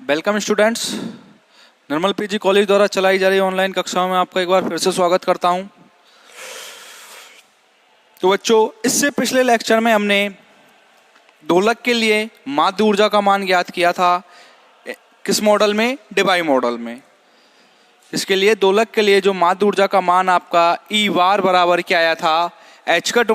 Welcome students. Nirmal PG college द्वारा चलाई जा रही ऑनलाइन कक्षाओं में आपका एक बार फिर से स्वागत करता हूं। तो बच्चों, इससे पिछले लेक्चर में हमने दोलक के लिए माध्य ऊर्जा का मान ज्ञात किया था। किस मॉडल में? डेबाई मॉडल में। इसके लिए दोलक के लिए जो माध्य ऊर्जा का मान आपका ई बार बराबर क्या आया था? H cut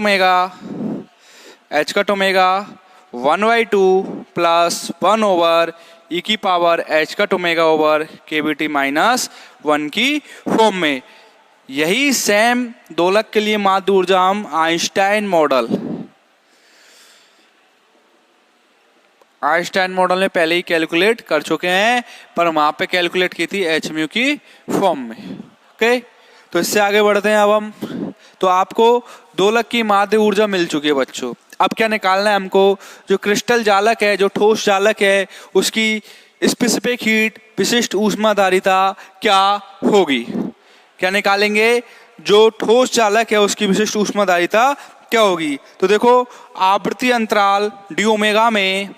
omega 1/2 plus 1 over e की power H cut omega over KBT minus 1 की फॉर्म में। यही सेम दोलक के लिए माध्य ऊर्जा हम आइंस्टाइन मॉडल में पहले ही कैलकुलेट कर चुके हैं, पर वहां पे कैलकुलेट की थी एच म्यू की फॉर्म में। ओके, तो इससे आगे बढ़ते हैं। अब हम तो आपको दोलक की माध्य ऊर्जा मिल चुकी है बच्चों। अब क्या निकालना है हमको? जो क्रिस्टल जालक है, जो ठोस जालक है, उसकी स्पेसिफिक हीट, विशिष्ट ऊष्माधारिता क्या होगी? क्या निकालेंगे? जो ठोस जालक है उसकी विशिष्ट ऊष्माधारिता क्या होगी? तो देखो, आवृत्ति अंतराल डी ओमेगा में,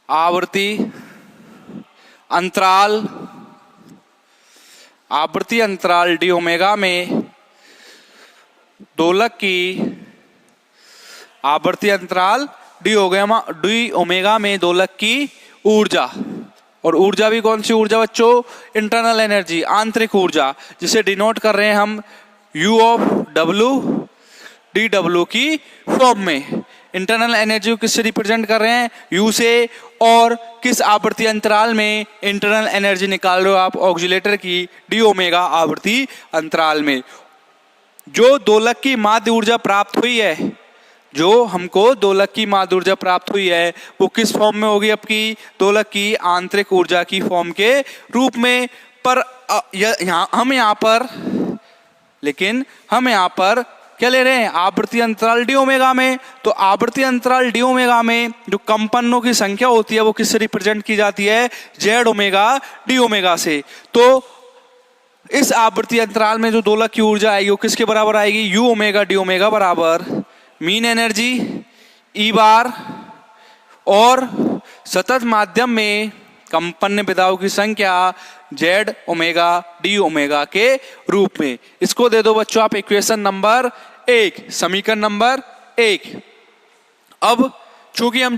आवृत्ति अंतराल डी ओमेगा में दोलक की आवर्ती अंतराल डी ओमेगा में दोलक की ऊर्जा, और ऊर्जा भी कौन सी ऊर्जा बच्चों? इंटरनल एनर्जी, आंतरिक ऊर्जा, जिसे डिनोट कर रहे हैं हम U of W D W की फॉर्म में। इंटरनल एनर्जी को किससे रिप्रेजेंट कर रहे हैं? U से। और किस आवर्ती अंतराल में इंटरनल एनर्जी निकाल रहे हो आप? ऑक्सीलेटर की डी ओमेगा आवर्ती अंतराल में। जो दोलक की माध्य ऊर्जा प्राप्त हुई है, जो हमको दोलक की माध्य ऊर्जा प्राप्त हुई है, वो किस फॉर्म में होगी? आपकी दोलक की आंतरिक ऊर्जा की फॉर्म के रूप में। पर हम यहाँ पर क्या ले रहे हैं? आवृत्ति अंतराल डी ओमेगा में। तो आवृत्ति अंतराल डी ओमेगा में जो कंपनों की संख्या होती है वो किससे रिप्रेजेंट की जाती है? जेड ओमेगा डी ओमेगा से। तो इस आवृत्ति अंतराल में जो दोलक की ऊर्जा आएगी वो किसके बराबर आएगी? यू ओमेगा डी ओमेगा बराबर मीन एनर्जी ई बार, और सतत माध्यम में कंपन विधाओं की संख्या जेड ओमेगा डी ओमेगा के रूप में। इसको दे दो बच्चों आप इक्वेशन नंबर 1, समीकरण नंबर 1। अब चूंकि हम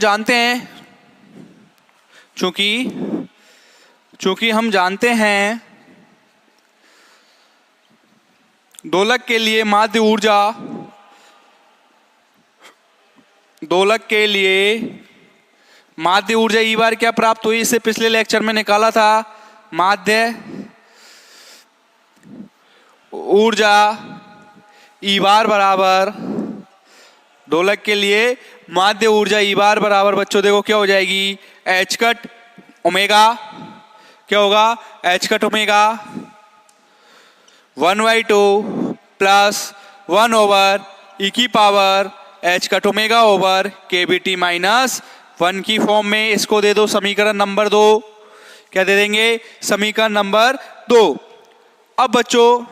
जानते हैं दोलक के लिए माध्य ऊर्जा ई बार क्या प्राप्त हुई? इससे पिछले लेक्चर में निकाला था। माध्य ऊर्जा ई बार बराबर, दोलक के लिए माध्य ऊर्जा ई बार बराबर बच्चों देखो क्या हो जाएगी? एच कट ओमेगा, क्या होगा? H cut omega 1/2 plus 1 over e की power H cut omega over KBT minus 1 की फॉर्म में। इसको दे दो समीकरण नंबर 2। क्या दे देंगे? समीकरण नंबर 2। अब बच्चों,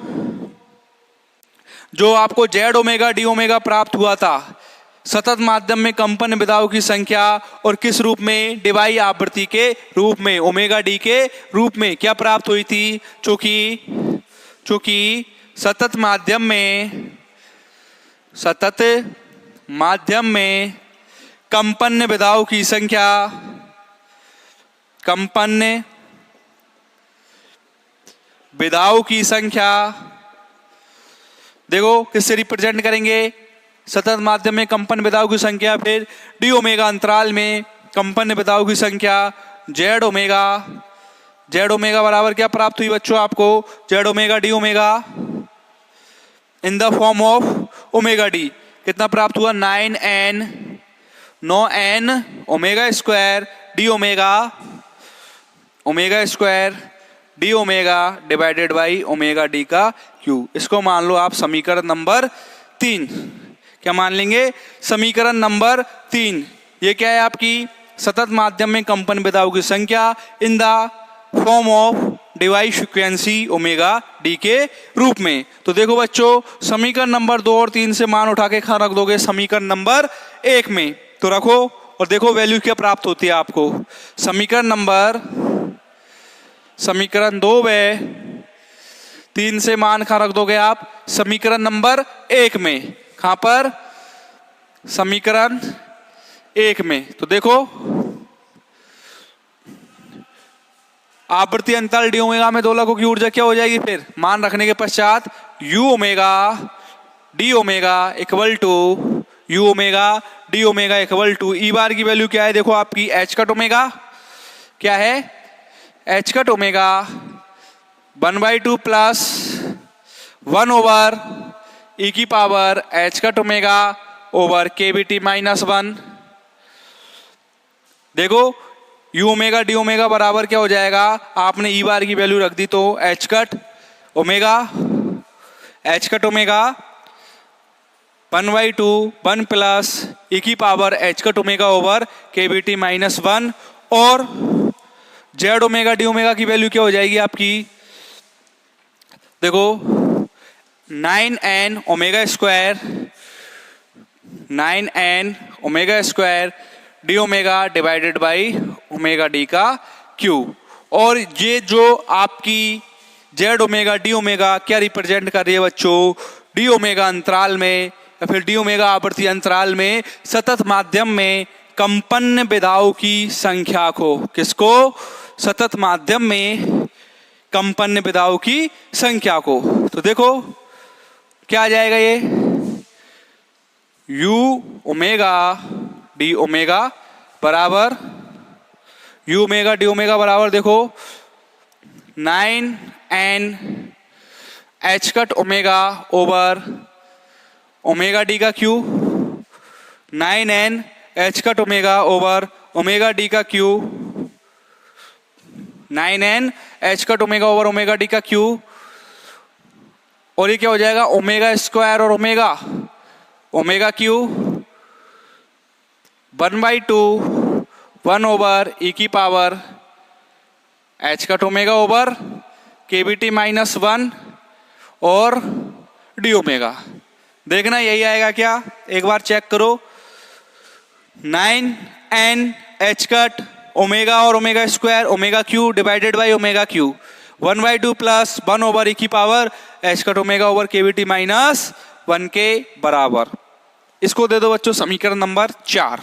जो आपको जेड ओमेगा डी ओमेगा प्राप्त हुआ था सतत माध्यम में कंपन विधाओं की संख्या, और किस रूप में? डिवाई आवृत्ति के रूप में, ओमेगा डी के रूप में क्या प्राप्त हुई थी? चूंकि सतत माध्यम में कंपन विधाओं की संख्या, देखो किससे रिप्रेजेंट करेंगे? सतत माध्यम में कंपन विधाओं की संख्या, फिर डी ओमेगा अंतराल में कंपन विधाओं की संख्या जेड ओमेगा बराबर क्या प्राप्त हुई बच्चों आपको? Z omega D omega in the form of omega D. कितना प्राप्त हुआ? 9n omega square D omega divided by omega D का क्यूब। इसको मान लो आप समीकरण नंबर 3। क्या मान लेंगे? समीकरण नंबर 3। ये क्या है आपकी? सतत माध्यम में कंपन विधाओं की संख्या in the form of device frequency omega D के रूप में। तो देखो बच्चों, समीकरण नंबर 2 और 3 से मान उठा के कहाँ रख दोगे? समीकरण नंबर 1 में। तो रखो और देखो वैल्यू क्या प्राप्त होती है आपको। समीकरण 2 में 3 से मान कहाँ रख दोगे आप, समीकरण नंबर 1 में। कहां पर, समीकरण 1 में। तो देखो आवृत्ति अंतराल डी ओमेगा में दोलकों की ऊर्जा क्या हो जाएगी, फिर मान रखने के पश्चात u omega D omega equal to u omega D omega equal to e bar की वैल्यू क्या है, देखो आपकी एच कट ओमेगा क्या है, H cut omega 1/2 plus 1 over e की power H cut omega over KVT -1। देखो यू ओमेगा डी ओमेगा बराबर क्या हो जाएगा, आपने ई बार की वैल्यू रख दी तो एच कट ओमेगा 1/2 1 प्लस ई की power H cut omega over KVT -1 और जेड ओमेगा डी ओमेगा की वैल्यू क्या हो जाएगी आपकी, देखो 9n omega square D omega divided by omega D का क्यूब। और ये जो आपकी जेड ओमेगा डी ओमेगा क्या रिप्रेजेंट कर रही है बच्चों, डी ओमेगा अंतराल में या फिर डी ओमेगा आवर्ती अंतराल में सतत माध्यम में कंपन विधाओं की संख्या को, किसको, सतत माध्यम में कंपन विधाओं की संख्या को। तो देखो क्या आ जाएगा ये, यू ओमेगा डी ओमेगा बराबर यू ओमेगा डी ओमेगा बराबर देखो 9n H cut omega over omega D का cube, 9n H cut omega over omega D का cube, 9n H cut omega over omega D का Q. और ये क्या हो जाएगा, ओमेगा स्क्वायर और ओमेगा क्यू 1/2 1 ओवर ई की power H cut omega over KVT -1 और डी ओमेगा। देखना यही आएगा क्या, एक बार चेक करो, 9n एच कट ओमेगा और omega square omega cube divided by omega cube 1/2 plus 1 over e की power H cut omega over KVT -1 के बराबर। इसको दे दो बच्चों समीकरण नंबर 4।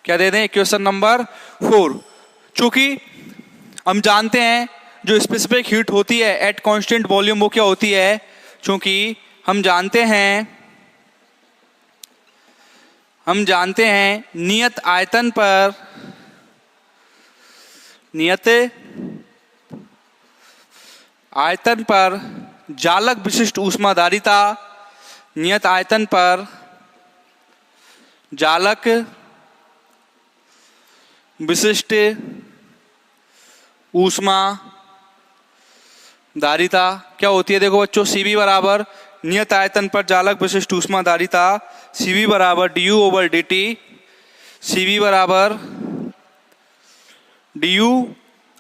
क्या दे दें, इक्वेशन नंबर 4। चूंकि हम जानते हैं जो स्पेसिफिक हीट होती है एट कांस्टेंट वॉल्यूम वो क्या होती है, चूंकि हम जानते हैं नियत आयतन पर जालक विशिष्ट ऊष्माधारिता, नियत आयतन पर जालक विशिष्ट ऊष्माधारिता क्या होती है, देखो बच्चों सीवी बराबर नियत आयतन पर जालक विशिष्ट ऊष्माधारिता सीवी बराबर D over D T, CV बराबर D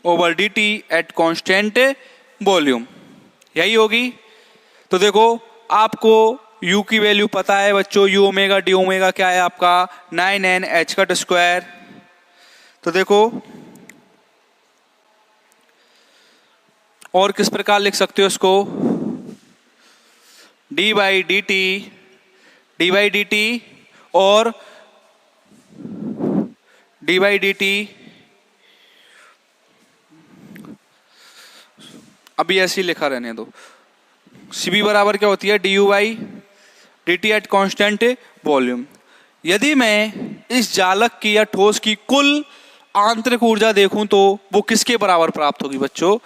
over D T at constant volume, यही होगी। तो देखो आपको u की वैल्यू पता है बच्चों, यू ओमेगा डी ओमेगा क्या है आपका 9n एच कट स्क्वायर। तो देखो और किस प्रकार लिख सकते हो इसको, डी बाई डी टी और डी बाई डी टी अभी ऐसे ही लिखा रहने दो। सीबी बराबर क्या होती है, D you by D T at constant volume. यदि मैं इस जालक की या ठोस की कुल आंतरिक ऊर्जा देखूं तो वो किसके बराबर प्राप्त होगी बच्चों,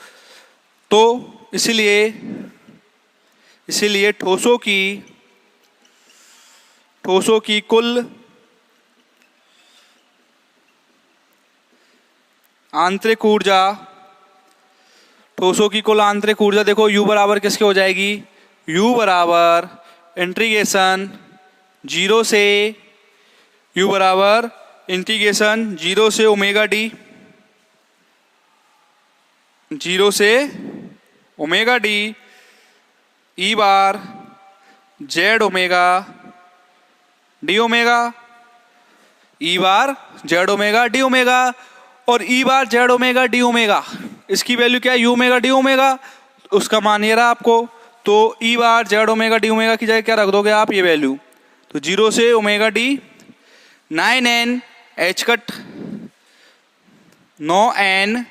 तो इसीलिए ठोसों की कुल आंतरिक ऊर्जा, ठोसों की कुल आंतरिक ऊर्जा देखो U बराबर किसके हो जाएगी, U बराबर इंटीग्रेशन 0 से ओमेगा डी, 0 से ओमेगा डी ई bar Z omega D omega ई bar Z omega D omega, और e bar Z omega D omega, इसकी वैल्यू क्या है, यू ओमेगा डी ओमेगा, उसका मान ये रहा आपको। तो ई bar Z omega D omega की जगह क्या रख दोगे आप, ये वैल्यू, तो 0 से omega D 9n H cut 9n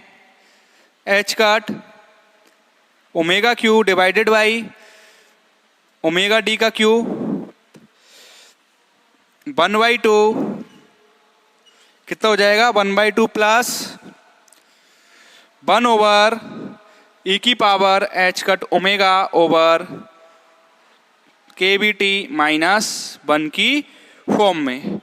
H cut omega cube divided by omega D का क्यू 1/2 कितना हो जाएगा, 1/2 प्लस 1 ओवर ई की power H cut omega over K B T minus 1 की फॉर्म में।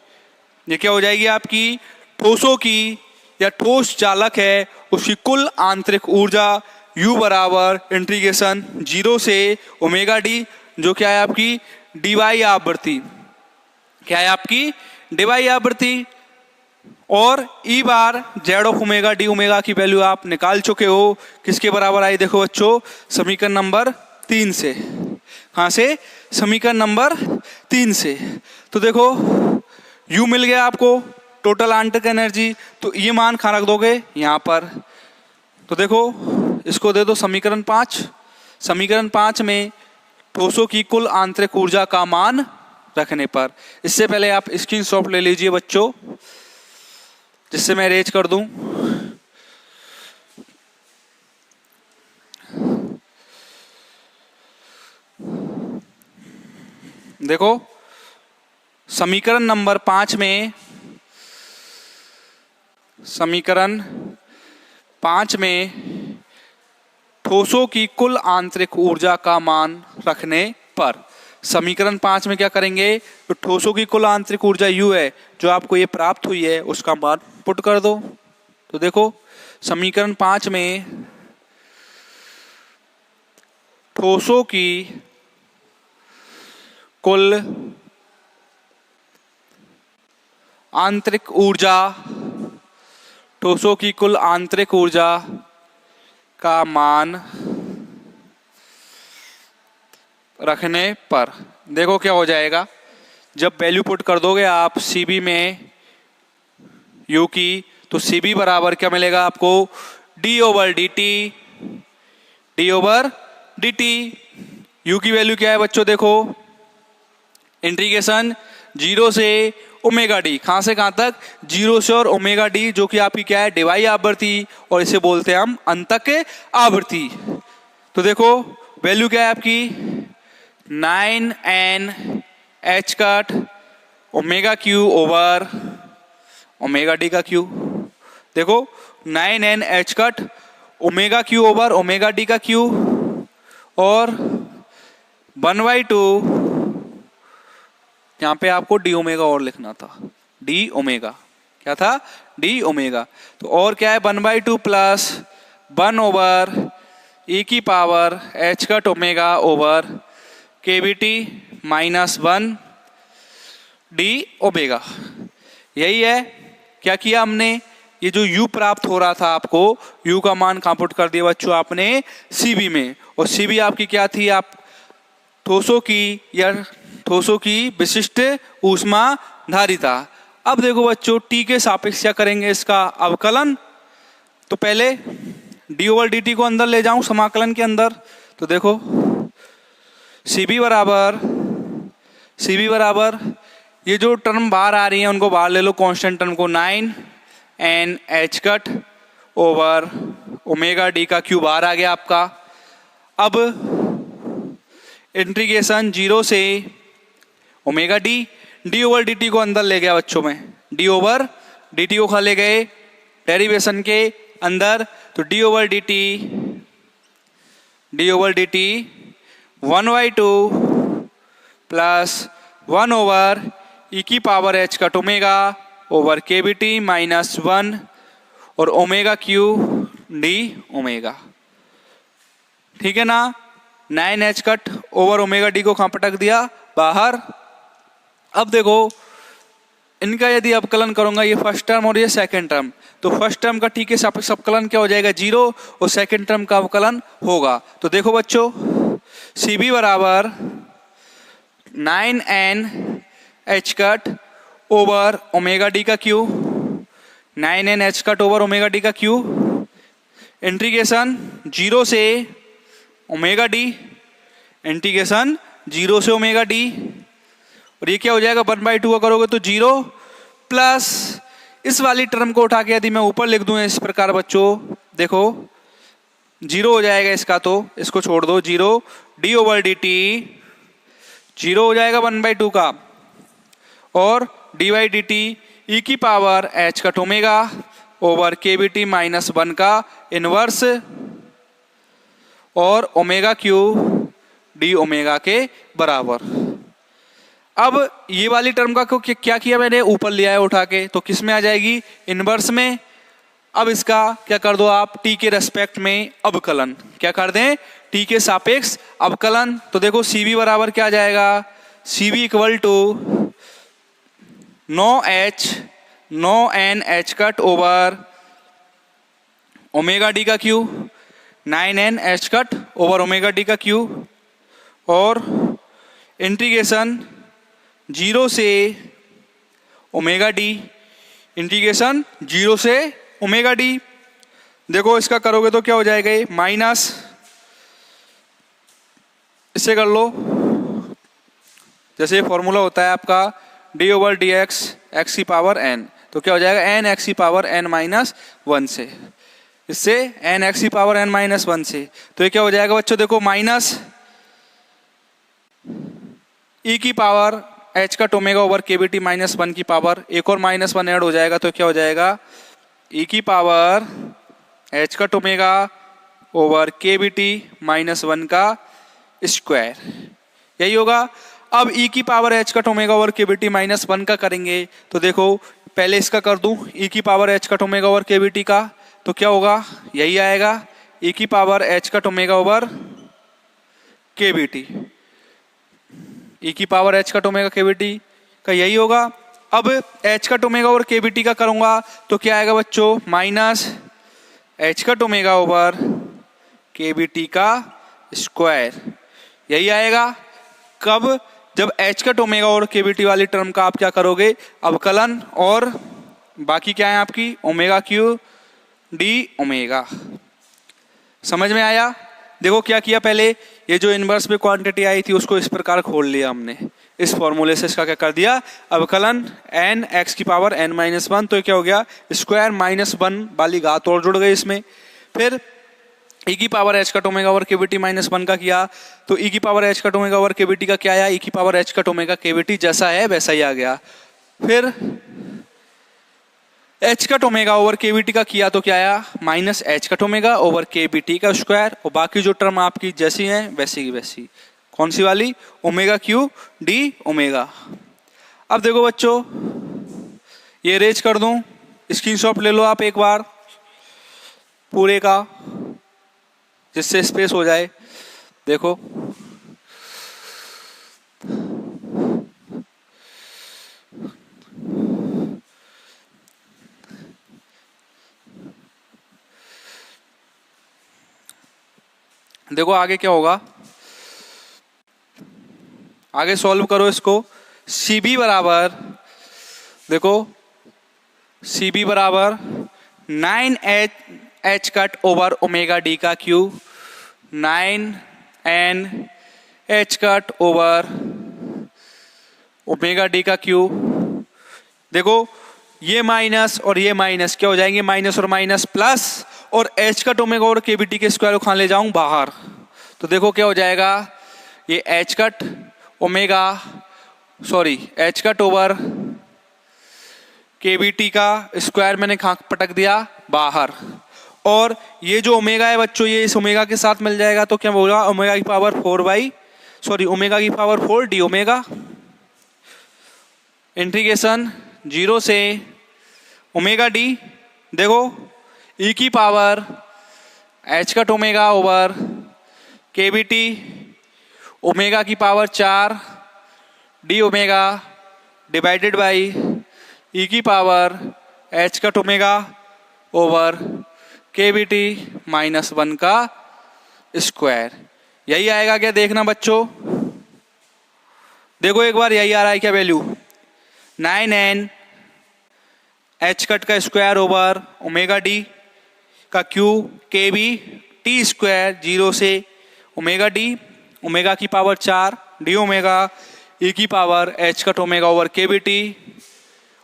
ये क्या हो जाएगी आपकी, ठोसों की या ठोस चालक है उसकी कुल आंतरिक ऊर्जा U बराबर इंटीग्रेशन 0 से ओमेगा डी, जो क्या है आपकी डी वाई आवृत्ति, क्या है आपकी डी वाई आवृत्ति, और e bar Z of omega D omega की वैल्यू आप निकाल चुके हो, किसके बराबर आई देखो बच्चों, समीकरण नंबर 3 से। कहाँ से, समीकरण नंबर 3 से। तो देखो U मिल गया आपको, टोटल आंतरिक एनर्जी, तो ये मान कहाँ रख दोगे, यहाँ पर। तो देखो इसको दे दो समीकरण 5, समीकरण 5 में ठोसों की कुल आंतरिक ऊर्जा का मान रखने पर। इससे पहले आप स्क्रीनशॉट ले लीजिए बच्चों, जिससे मैं अरेंज कर दूं। देखो समीकरण नंबर 5 में, समीकरण 5 में ठोसों की कुल आंतरिक ऊर्जा का मान रखने पर, समीकरण 5 में क्या करेंगे, तो ठोसों की कुल आंतरिक ऊर्जा U है, जो आपको ये प्राप्त हुई है, उसका मान पुट कर दो। तो देखो समीकरण 5 में ठोसों की कुल आंतरिक ऊर्जा, ठोसों की कुल आंतरिक ऊर्जा का मान रखने पर देखो क्या हो जाएगा, जब वैल्यू पुट कर दोगे आप CB में U की, तो CB बराबर क्या मिलेगा आपको, D over dt, D over dt। U की वैल्यू क्या है बच्चों, देखो इंटीग्रेशन 0 से ओमेगा डी, कहाँ से कहाँ तक, 0 से और ओमेगा डी, जो कि आपकी क्या है, डिवाई आवृत्ति, और इसे बोलते हैं हम अंतक आवृत्ति। तो देखो वैल्यू क्या है आपकी, 9n H cut omega cube over omega D का क्यू। देखो 9n H cut omega cube over omega D का क्यू, और 1/2, यहाँ पे आपको डी ओमेगा और लिखना था, डी ओमेगा, क्या था, डी ओमेगा। तो और क्या है, 1/2 प्लस 1 ओवर ई की power H cut omega over K B T minus 1 D omega. यही है, क्या किया हमने, ये जो U प्राप्त हो रहा था आपको, U का मान कहाँ पुट कर दिया बच्चों आपने, CB में, और CB आपकी क्या थी, आप ठोसों की या ठोसों की विशिष्ट ऊष्मा धारिता। अब देखो बच्चों T के सापेक्ष क्या करेंगे इसका अवकलन, तो पहले d ओवर dt को अंदर ले जाऊं समाकलन के अंदर। तो देखो CB बराबर ये जो टर्म बाहर आ रही है उनको बाहर ले लो, कांस्टेंट टर्म को, 9n H cut over omega D का क्यू बाहर आ गया आपका। अब इंटीग्रेशन 0 से omega D, D over D T को अंदर ले गया बच्चों में, डी ओवर डी टी को खा ले गए डेरिवेशन के अंदर, तो D over D T 1/2 plus 1 over e की power H cut omega over K B T minus 1 और ओमेगा क्यू डी ओमेगा। ठीक है ना, 9h cut over omega D को कहाँ पटक दिया, बाहर। अब देखो इनका यदि अवकलन करूंगा, ये फर्स्ट टर्म और ये सेकंड टर्म, तो फर्स्ट टर्म का टी के सापेक्ष अवकलन क्या हो जाएगा, 0, और सेकंड टर्म का अवकलन होगा। तो देखो बच्चों CB बराबर 9n H cut over omega D का cube, 9n H cut over omega D का क्यू, इंटीग्रेशन 0 से ओमेगा डी, इंटीग्रेशन 0 से ओमेगा डी, और ये क्या हो जाएगा 1/2 का करोगे तो 0 प्लस इस वाली टर्म को उठा के यदि मैं ऊपर लिख दूं इस प्रकार बच्चों, देखो 0 हो जाएगा इसका, तो इसको छोड़ दो, 0 डी ओवर डी टी 0 हो जाएगा 1/2 का, और D by D T e की power H cut omega over K B T minus 1 का इनवर्स, और ओमेगा क्यू डी ओमेगा के बराबर। अब ये वाली टर्म का क्या किया मैंने, ऊपर लिया है उठा के, तो किस में आ जाएगी, इनवर्स में। अब इसका क्या कर दो आप, टी के रेस्पेक्ट में अवकलन, क्या कर दें, टी के सापेक्ष अवकलन। तो देखो सी बी बराबर क्या आ जाएगा, C B equal to 9n H cut over omega D का cube, 9n H cut over omega D का क्यू, और इंटीग्रेशन 0 से ओमेगा डी, इंटीग्रेशन 0 से ओमेगा डी। देखो इसका करोगे तो क्या हो जाएगा, ये माइनस, इससे कर लो, जैसे फॉर्मूला होता है आपका D over D x x की पावर एन, तो क्या हो जाएगा एन एक्स की पावर एन माइनस 1 से, इससे एन एक्स की पावर एन माइनस 1 से, तो ये क्या हो जाएगा बच्चों, देखो माइनस ई की power H cut omega over K B T minus 1 की पावर, एक और माइनस 1 ऐड हो जाएगा, तो क्या हो जाएगा ई की power H cut omega over K B T minus 1 का स्क्वायर, यही होगा। अब ई की power H cut omega over K B T minus 1 का करेंगे, तो देखो पहले इसका कर दूं, ई की power H cut omega over K B T का, तो क्या होगा, यही आएगा ई की power H cut omega over K B T, e की पावर एच कट ओमेगा के बी टी का यही होगा। अब H cut omega over K B T का करूंगा तो क्या आएगा बच्चों, minus H cut omega over K B T का स्क्वायर, यही आएगा। कब, जब एच कट ओमेगा और के बी टी वाली टर्म का आप क्या करोगे, अवकलन, और बाकी क्या है आपकी ओमेगा क्यू डी ओमेगा। समझ में आया। देखो क्या किया, पहले ये जो इनवर्स में क्वांटिटी आई थी उसको इस प्रकार खोल लिया हमने, इस फॉर्मूले से इसका क्या कर दिया, अवकलन एन एक्स की पावर एन माइनस 1, तो क्या हो गया स्क्वायर माइनस 1 वाली घात और जुड़ गई इसमें। फिर ई की power H cut omega over K B T minus 1 का किया, तो ई की power H cut omega over K B T का क्या आया, ई की पावर एच कट ओमेगा के बी टी जैसा है वैसा ही आ गया। फिर H cut omega over K B T का किया तो क्या आया, minus H cut omega over K B T का स्क्वायर, और बाकी जो टर्म आपकी जैसी हैं वैसी की वैसी, कौन सी वाली, ओमेगा क्यू डी ओमेगा। अब देखो बच्चों ये रेज कर दूं, स्क्रीनशॉट ले लो आप एक बार पूरे का, जिससे स्पेस हो जाए। देखो देखो आगे क्या होगा, आगे सॉल्व करो इसको। सी बी बराबर, देखो सी बी बराबर 9 H cut over omega D का cube, 9n H cut over omega D का क्यू। देखो ये माइनस और ये माइनस क्या हो जाएंगे, माइनस और माइनस प्लस, और एच कट ओमेगा और के बी टी के स्क्वायर को खा ले जाऊं बाहर, तो देखो क्या हो जाएगा, ये H cut omega H cut over K B T का स्क्वायर मैंने पटक दिया बाहर, और ये जो ओमेगा है बच्चों ये इस ओमेगा के साथ मिल जाएगा, तो क्या होगा ओमेगा की पावर 4 ओमेगा की पावर 4 डी ओमेगा, इंटीग्रेशन 0 से ओमेगा डी। देखो ई की power H cut omega over K B T omega की power 4 D omega divided by ई की power H cut omega over K B T minus 1 का square, यही आएगा क्या, देखना बच्चों। देखो एक बार यही आ रहा है क्या वैल्यू, 9n एच कट का स्क्वायर ओवर ओमेगा डी का क्यू के बी टी स्क्वायर 0 से ओमेगा डी ओमेगा की पावर 4 डी ओमेगा ई की power H cut omega over K B T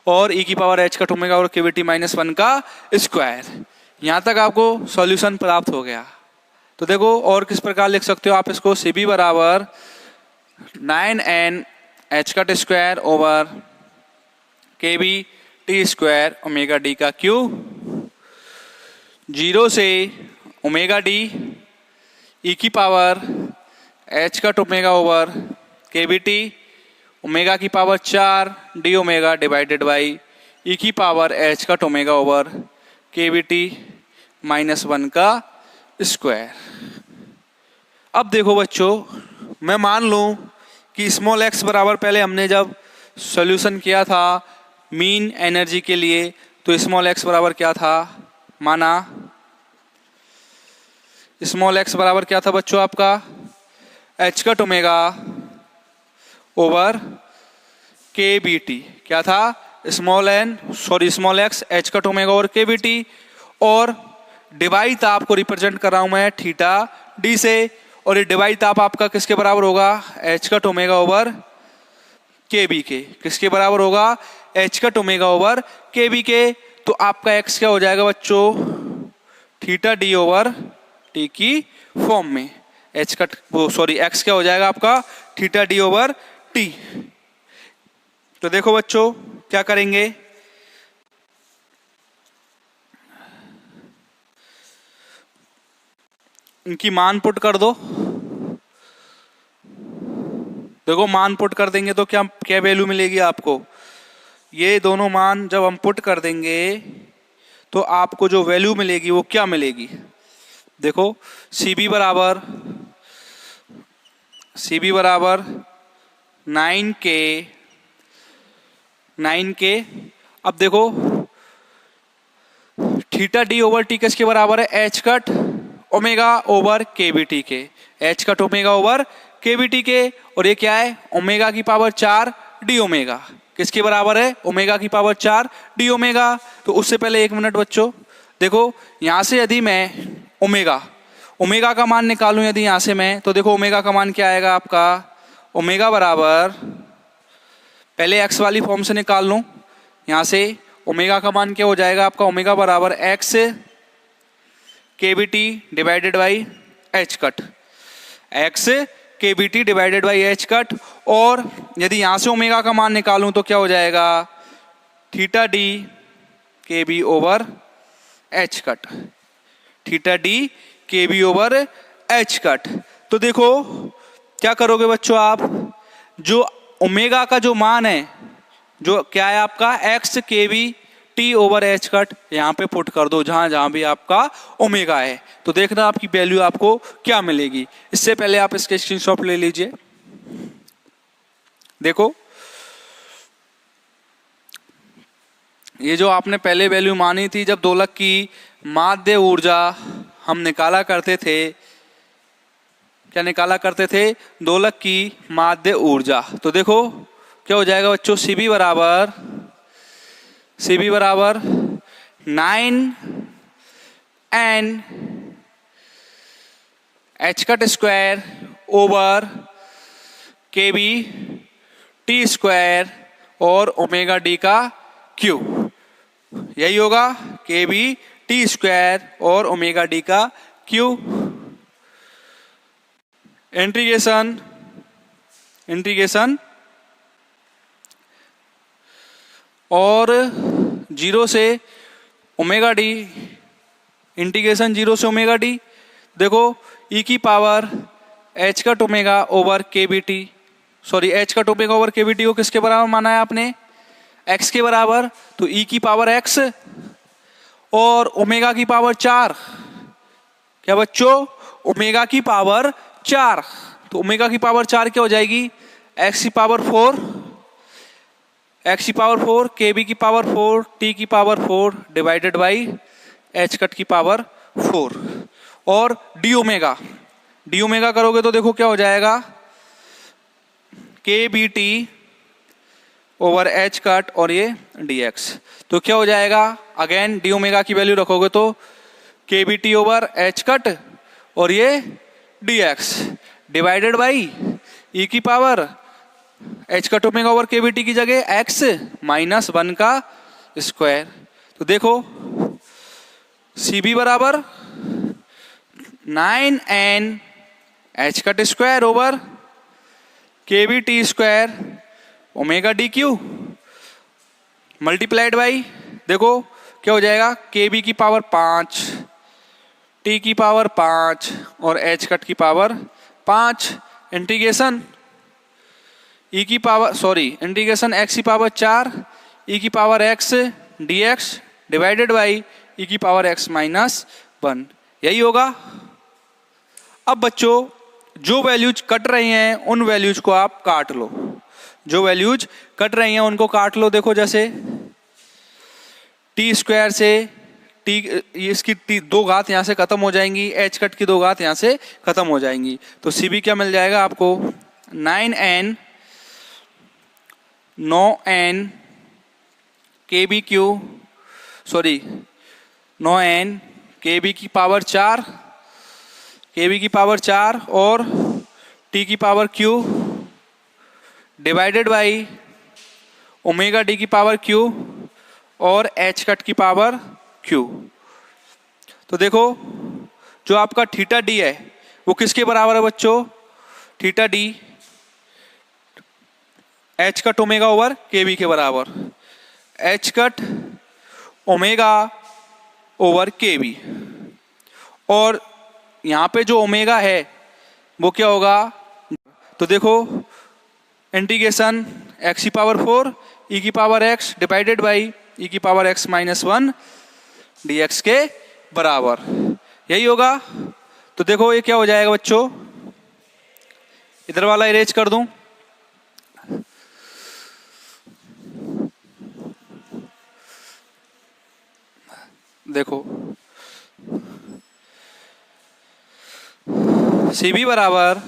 और ई की power H cut omega over K B T -1 का square. यहाँ तक आपको सॉल्यूशन प्राप्त हो गया। तो देखो और किस प्रकार लिख सकते हो आप इसको, सी बी बराबर 9n H cut square over K B T square omega D का क्यू 0 से ओमेगा डी ई की power H cut omega over K B T omega की power 4 D omega divided by ई की power H cut omega over K B T -1 का square. अब देखो बच्चों, मैं मान लूं कि स्मॉल एक्स बराबर, पहले हमने जब सॉल्यूशन किया था मीन एनर्जी के लिए, तो स्मॉल एक्स बराबर क्या था, माना स्मॉल एक्स बराबर क्या था बच्चों आपका, H cut omega over K B T. क्या था, small x H cut omega over K B T, और डिवाइड ताप को रिप्रेजेंट कर रहा हूं मैं थीटा डी से, और ये डिवाइड ताप आपका किसके बराबर होगा, H cut omega over K B के। किसके बराबर होगा, H cut omega over K B के। तो आपका एक्स क्या हो जाएगा बच्चों, थीटा डी ओवर टी की फॉर्म में। एक्स क्या हो जाएगा आपका, थीटा डी ओवर टी। तो देखो बच्चों क्या करेंगे, इनकी मान पुट कर दो। देखो मान पुट कर देंगे तो क्या क्या वैल्यू मिलेगी आपको, ये दोनों मान जब हम पुट कर देंगे तो आपको जो वैल्यू मिलेगी वो क्या मिलेगी। देखो सी बी बराबर 9K। अब देखो थीटा डी ओवर टी किसके बराबर है, H cut omega over K B T के। H cut omega over K B T के, और ये क्या है, ओमेगा की पावर 4 डी ओमेगा। किसके बराबर है, ओमेगा की पावर 4 डी ओमेगा। तो उससे पहले एक मिनट बच्चों, देखो यहां से यदि मैं ओमेगा का मान निकालूं यदि यहां से मैं, तो देखो ओमेगा का मान क्या आएगा आपका, ओमेगा बराबर, पहले एक्स वाली फॉर्म से निकाल लूं, यहां से ओमेगा का मान क्या हो जाएगा आपका, ओमेगा बराबर X K B T divided by H cut, X K B T divided by H cut. और यदि यहां से ओमेगा का मान निकालूं तो क्या हो जाएगा, theta D K B over H cut, theta D K B over H cut. तो देखो क्या करोगे बच्चों आप, जो ओमेगा का जो मान है, जो क्या है आपका, X K B T over H cut, यहाँ पे पुट कर दो जहां जहां भी आपका ओमेगा है। तो देखना आपकी वैल्यू आपको क्या मिलेगी। इससे पहले आप इसके स्क्रीनशॉट ले लीजिए। देखो ये जो आपने पहले वैल्यू मानी थी, जब दोलक की माध्य ऊर्जा हम निकाला करते थे, क्या निकाला करते थे, दोलक की माध्य ऊर्जा। तो देखो क्या हो जाएगा बच्चों, सी बी बराबर 9n H cut square over K B T square और ओमेगा डी का क्यू, यही होगा, के बी टी स्क्वायर और ओमेगा डी का क्यू। इंटीग्रेशन और 0 से ओमेगा डी, इंटीग्रेशन 0 से ओमेगा डी। देखो ई की power H cut omega over K B T, H cut omega over K B T को किसके बराबर माना है आपने, एक्स के बराबर। तो ई की पावर एक्स और ओमेगा की पावर 4, क्या बच्चों, ओमेगा की पावर 4। तो ओमेगा की पावर 4 क्या हो जाएगी, एक्स की पावर 4, के बी की पावर 4, टी की power 4 divided by H cut की पावर 4, और डी ओमेगा करोगे तो देखो क्या हो जाएगा, K B T over H cut और ये डी एक्स। तो क्या हो जाएगा, अगेन डी ओमेगा की वैल्यू रखोगे तो K B T over H cut और ये डी एक्स डिवाइडेड बाई ई की power H cut omega over K B T की जगह एक्स माइनस 1 का स्क्वायर। तो देखो सी बी बराबर 9n H cut square over K B T square omega D cube multiplied by, देखो क्या हो जाएगा, के बी की पावर 5 टी की पावर 5 और एच कट की पावर 5 इंटीग्रेशन ई की पावर इंटीग्रेशन एक्स की पावर 4 ई की power X D X divided by ई की पावर एक्स माइनस 1, यही होगा। अब बच्चों जो वैल्यूज कट रही हैं उन वैल्यूज को आप काट लो, जो वैल्यूज कट रही हैं उनको काट लो। देखो जैसे टी स्क्वायर से टी, इसकी टी 2 घात यहाँ से खत्म हो जाएंगी, एच कट की 2 घात यहाँ से खत्म हो जाएंगी। तो सी बी क्या मिल जाएगा आपको, 9n K B Q 9n K B की पावर 4 के बी की पावर 4 और टी की power Q divided by omega D की पावर क्यू और एच कट की पावर क्यू। तो देखो जो आपका थीटा डी है वो किसके बराबर है बच्चों, theta D H cut omega over K B के बराबर, H cut omega over K B. और यहाँ पे जो ओमेगा है वो क्या होगा, तो देखो इंटीग्रेशन एक्स की पावर 4 ई की पावर एक्स डिवाइडेड बाई ई की power x minus 1 D x के बराबर, यही होगा। तो देखो ये क्या हो जाएगा बच्चों, इधर वाला इरेज कर दूं, देखो सी बी बराबर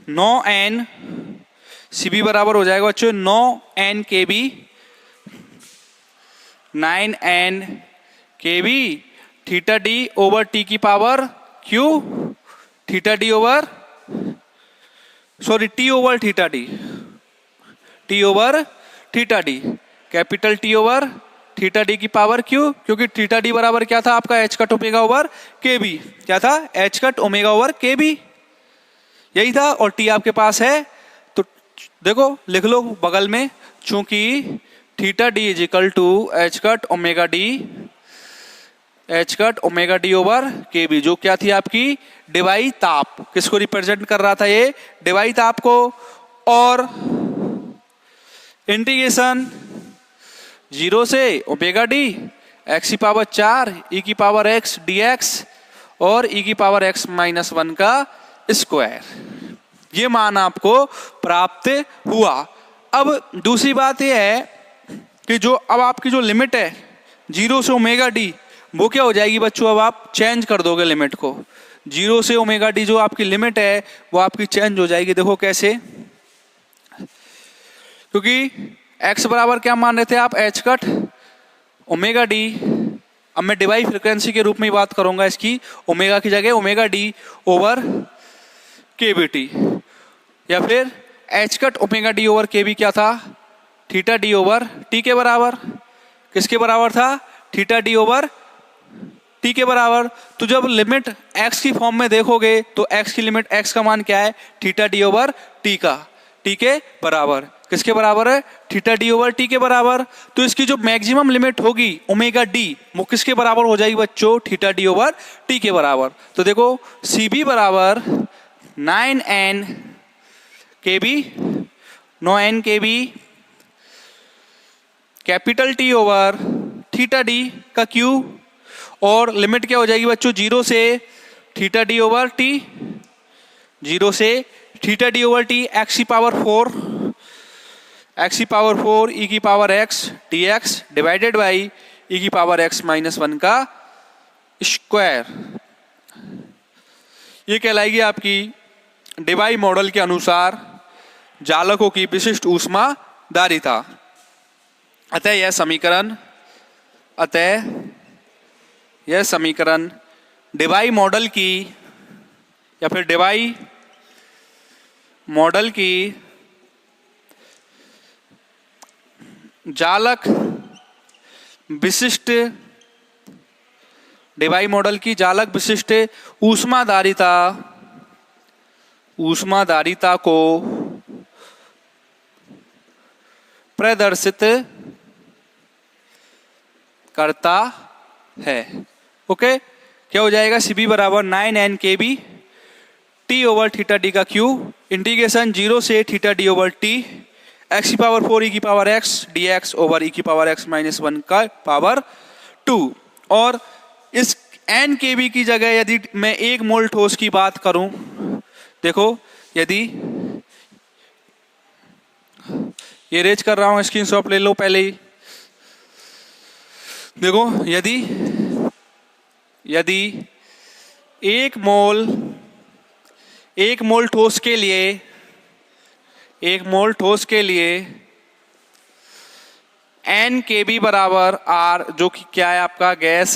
9n, सी बी बराबर हो जाएगा बच्चों 9n K B 9n K B theta D over T की power cube theta D over T over theta D T over theta D capital T over theta D की power cube, क्योंकि थीटा डी बराबर क्या था आपका H cut omega over K B, क्या था H cut omega over K B, यही था। और टी आपके पास है तो देखो लिख लो बगल में, चूंकि theta D is equal to H cut omega D over K B, जो क्या थी आपकी डिवाई ताप, किसको रिप्रेजेंट कर रहा था ये डिवाई ताप को, और इंटीग्रेशन 0 से ओमेगा डी एक्स की पावर 4 ई की पावर एक्स डी एक्स और ई की पावर एक्स माइनस 1 का स्क्वायर, ये मान आपको प्राप्त हुआ। अब दूसरी बात यह है कि जो अब आपकी जो लिमिट है 0 से ओमेगा डी वो क्या हो जाएगी बच्चों, अब आप चेंज कर दोगे लिमिट को, 0 से ओमेगा डी जो आपकी लिमिट है वो आपकी चेंज हो जाएगी। देखो कैसे, क्योंकि x बराबर क्या मान रहे थे आप, एच कट ओमेगा डी, अब मैं डिवाई फ्रीक्वेंसी के रूप में ही बात करूंगा इसकी, ओमेगा की जगह omega D over K B T, या फिर H cut omega D over K B क्या था, थीटा डी ओवर टी के बराबर, किसके बराबर था, थीटा डी ओवर टी के बराबर। तो जब लिमिट x की फॉर्म में देखोगे तो x की लिमिट, x का मान क्या है, थीटा डी ओवर टी का, टी के बराबर, किसके बराबर है, थीटा डी ओवर टी के बराबर। तो इसकी जो मैक्सिमम लिमिट होगी ओमेगा डी वो किसके बराबर हो जाएगी बच्चों, थीटा डी ओवर टी के बराबर। तो देखो सी बी बराबर 9n K B 9n K B capital T over theta D का क्यू, और लिमिट क्या हो जाएगी बच्चों, 0 से थीटा डी ओवर टी, 0 से theta D over T X की पावर 4 ई की power X D X divided by ई की पावर एक्स माइनस 1 का स्क्वायर, ये कहलाएगी आपकी डेबाई मॉडल के अनुसार जालकों की विशिष्ट ऊष्माधारिता। अतः यह समीकरण डेबाई मॉडल की या फिर डेबाई मॉडल की जालक विशिष्ट डेबाई मॉडल की जालक विशिष्ट ऊष्माधारिता को प्रदर्शित करता है। ओके, क्या हो जाएगा? Cb बराबर 9n kb t over theta D का क्यू इंटीग्रेशन 0 से theta D over T x की पावर 4 e की power x dx over e की पावर x माइनस 1 का पावर 2। और इस n kb की जगह यदि मैं 1 मोल ठोस की बात करूं, देखो यदि ये रेज कर रहा हूं, स्क्रीनशॉट ले लो पहले ही। देखो यदि 1 मोल ठोस के लिए n kb बराबर r, जो कि क्या है आपका गैस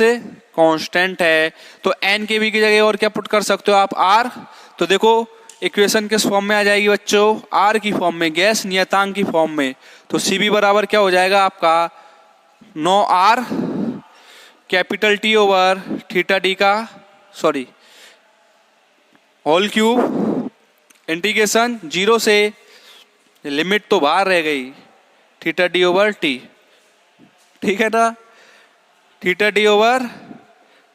कांस्टेंट है, तो n kb की जगह और क्या पुट कर सकते हो आप? r। तो देखो इक्वेशन किस फॉर्म में आ जाएगी बच्चों? r की फॉर्म में, गैस नियतांक की फॉर्म में। तो Cb बराबर क्या हो जाएगा आपका? 9r capital T over theta D का होल क्यूब इंटीग्रेशन 0 से, लिमिट तो बाहर रह गई, थीटा डी ओवर टी, ठीक है ना? Theta D over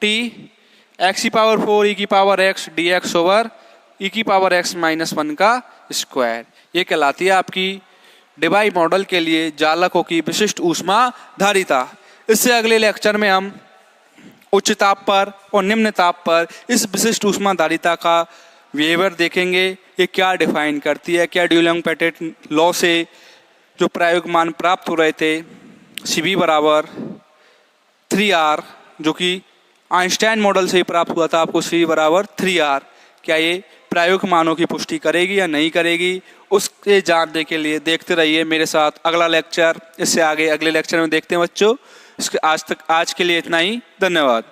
T x की पावर 4 e की power x dx over e की पावर x माइनस 1 का स्क्वायर। ये कहलाती है आपकी डेबाई मॉडल के लिए जालकों की विशिष्ट ऊष्माधारिता। इससे अगले लेक्चर में हम उच्च ताप पर और निम्न ताप पर इस विशिष्ट ऊष्माधारिता का बिहेवियर देखेंगे। ये क्या डिफाइन करती है, क्या ड्यूलॉन्ग-पेटेट लॉ से जो प्रायोगिक मान प्राप्त हो रहे थे Cb बराबर 3r, जो कि आइंस्टाइन मॉडल से ही प्राप्त हुआ था आपको, Cb बराबर 3r, क्या ये प्रायोगिक मानों की पुष्टि करेगी या नहीं करेगी? उसके जानने के लिए देखते रहिए मेरे साथ अगला लेक्चर। इससे आगे अगले लेक्चर में देखते हैं बच्चों। आज के लिए इतना ही, धन्यवाद।